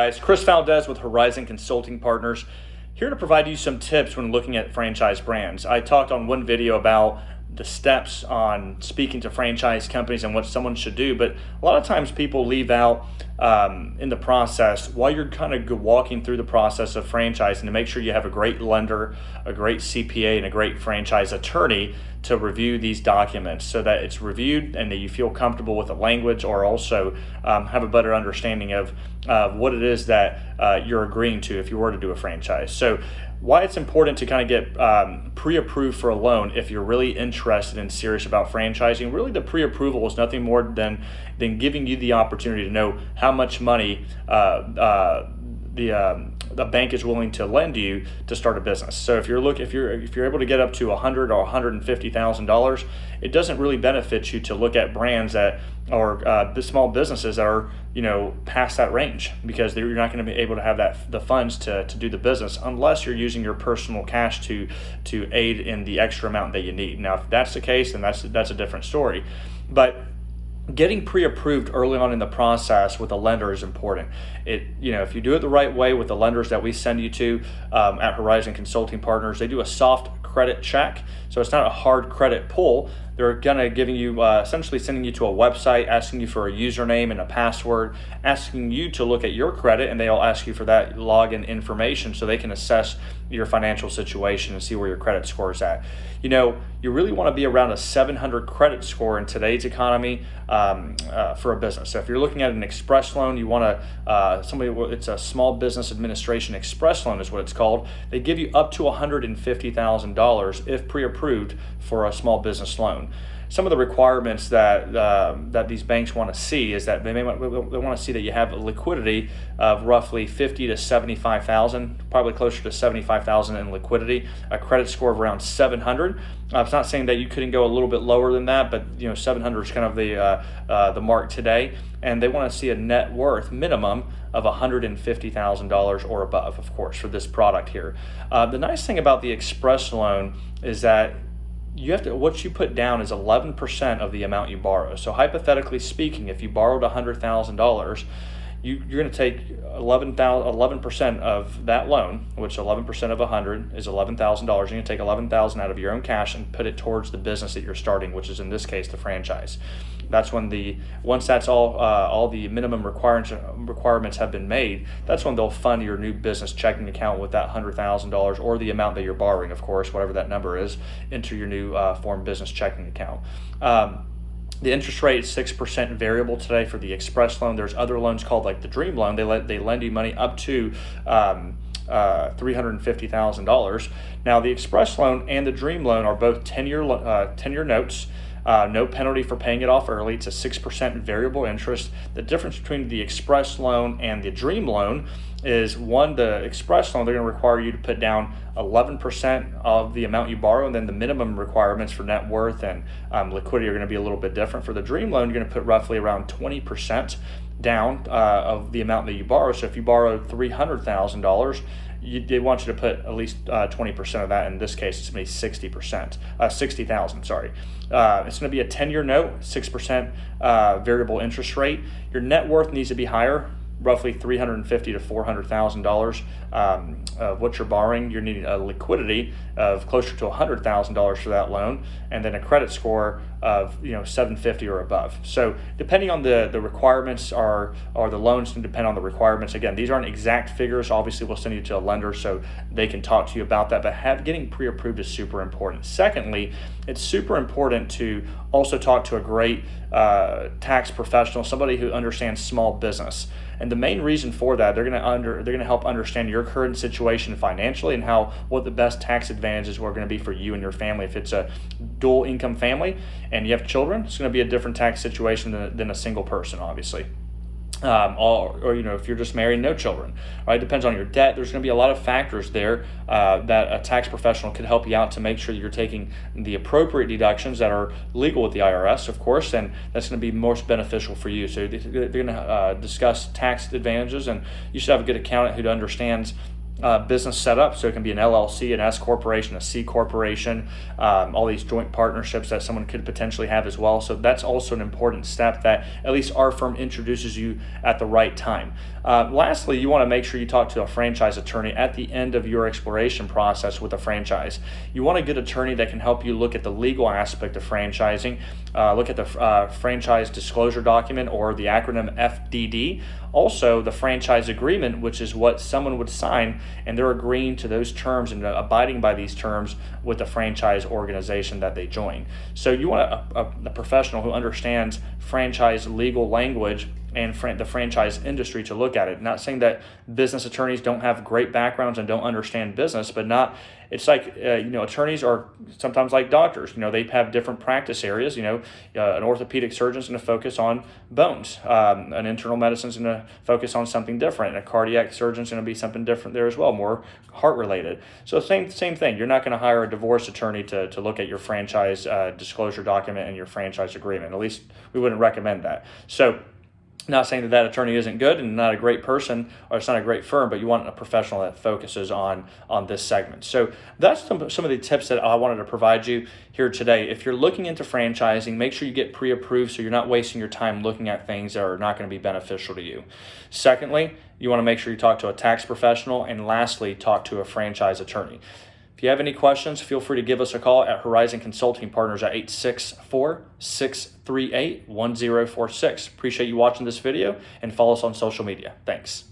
guys? Chris Valdez with Horizon Consulting Partners, here to provide you some tips when looking at franchise brands. I talked on one video about the steps on speaking to franchise companies and what someone should do, but a lot of times people leave out in the process, while you're kind of walking through the process of franchising, to make sure you have a great lender, a great CPA, and a great franchise attorney to review these documents so that it's reviewed and that you feel comfortable with the language, or also have a better understanding of what it is that you're agreeing to if you were to do a franchise. So why it's important to kind of get pre-approved for a loan if you're really interested and serious about franchising. Really, the pre-approval is nothing more than giving you the opportunity to know how much money the bank is willing to lend you to start a business. So if you're able to get up to $100,000 or $150,000, it doesn't really benefit you to look at brands that or small businesses that are past that range, because you're not going to be able to have the funds to do the business unless you're using your personal cash to aid in the extra amount that you need. Now, if that's the case, then that's a different story. But getting pre-approved early on in the process with a lender is important. If you do it the right way with the lenders that we send you to at Horizon Consulting Partners, they do a soft credit check, so it's not a hard credit pull. They're gonna giving you essentially sending you to a website, asking you for a username and a password, asking you to look at your credit, and they'll ask you for that login information so they can assess your financial situation and see where your credit score is at. You really want to be around a 700 credit score in today's economy for a business. So if you're looking at an express loan, you want to it's a Small Business Administration Express loan is what it's called. They give you up to $150,000 if pre-approved for a small business loan. Some of the requirements that these banks want to see is that they want to see that you have a liquidity of roughly $50,000 to $75,000, probably closer to $75,000 in liquidity, a credit score of around 700. It's not saying that you couldn't go a little bit lower than that, but 700 is kind of the mark today, and they want to see a net worth minimum of $150,000 or above, of course, for this product here. The nice thing about the Express loan is that what you put down is 11% of the amount you borrow. So hypothetically speaking, if you borrowed $100,000, you're going to take 11% of that loan, which 11% of 100 is $11,000. You're going to take $11,000 out of your own cash and put it towards the business that you're starting, which is in this case the franchise. That's when once that's all the minimum requirements have been made, that's when they'll fund your new business checking account with that $100,000 or the amount that you're borrowing, of course, whatever that number is, into your new form business checking account. The interest rate is 6% variable today for the Express loan. There's other loans called like the Dream loan. They lend you money up to $350,000. Now the Express loan and the Dream loan are both 10-year notes. No penalty for paying it off early. It's a 6% variable interest. The difference between the Express loan and the Dream loan is, the Express loan, they're going to require you to put down 11% of the amount you borrow, and then the minimum requirements for net worth and liquidity are going to be a little bit different. For the Dream loan, you're going to put roughly around 20% down of the amount that you borrow. So if you borrow $300,000, they want you to put at least 20% of that. In this case, it's going to be 60,000. Sorry. It's going to be a 10-year note, 6% variable interest rate. Your net worth needs to be higher, roughly $350,000 to $400,000 of what you're borrowing. You're needing a liquidity of closer to $100,000 for that loan, and then a credit score of 750 or above. So depending on the requirements, or the loans can depend on the requirements. Again, these aren't exact figures. Obviously, we'll send you to a lender so they can talk to you about that, but getting pre-approved is super important. Secondly, it's super important to also talk to a great tax professional, somebody who understands small business. And the main reason for that, they're going to help understand your current situation financially and what the best tax advantages are going to be for you and your family. If it's a dual income family and you have children, it's going to be a different tax situation than a single person, obviously. Or if you're just married, no children, right? It depends on your debt. There's going to be a lot of factors there that a tax professional could help you out to make sure that you're taking the appropriate deductions that are legal with the IRS, of course, and that's going to be most beneficial for you. So they're going to discuss tax advantages, and you should have a good accountant who understands business setup. So it can be an LLC, an S corporation, a C corporation, all these joint partnerships that someone could potentially have as well. So that's also an important step that at least our firm introduces you at the right time. Lastly, you want to make sure you talk to a franchise attorney at the end of your exploration process with a franchise. You want a good attorney that can help you look at the legal aspect of franchising, look at the franchise disclosure document, or the acronym FDD. Also, the franchise agreement, which is what someone would sign, and they're agreeing to those terms and abiding by these terms with the franchise organization that they join. So you want a professional who understands franchise legal language and the franchise industry to look at it. Not saying that business attorneys don't have great backgrounds and don't understand business, but it's like, attorneys are sometimes like doctors. They have different practice areas. An orthopedic surgeon's going to focus on bones. An internal medicine's going to focus on something different. And a cardiac surgeon's going to be something different there as well, more heart related. So same thing. You're not going to hire a divorce attorney to look at your franchise disclosure document and your franchise agreement. At least we wouldn't recommend that. So, not saying that attorney isn't good and not a great person, or it's not a great firm, but you want a professional that focuses on this segment. So that's some of the tips that I wanted to provide you here today. If you're looking into franchising, make sure you get pre-approved so you're not wasting your time looking at things that are not going to be beneficial to you. Secondly, you want to make sure you talk to a tax professional. And lastly, talk to a franchise attorney. If you have any questions, feel free to give us a call at Horizon Consulting Partners at 864-638-1046. Appreciate you watching this video, and follow us on social media. Thanks.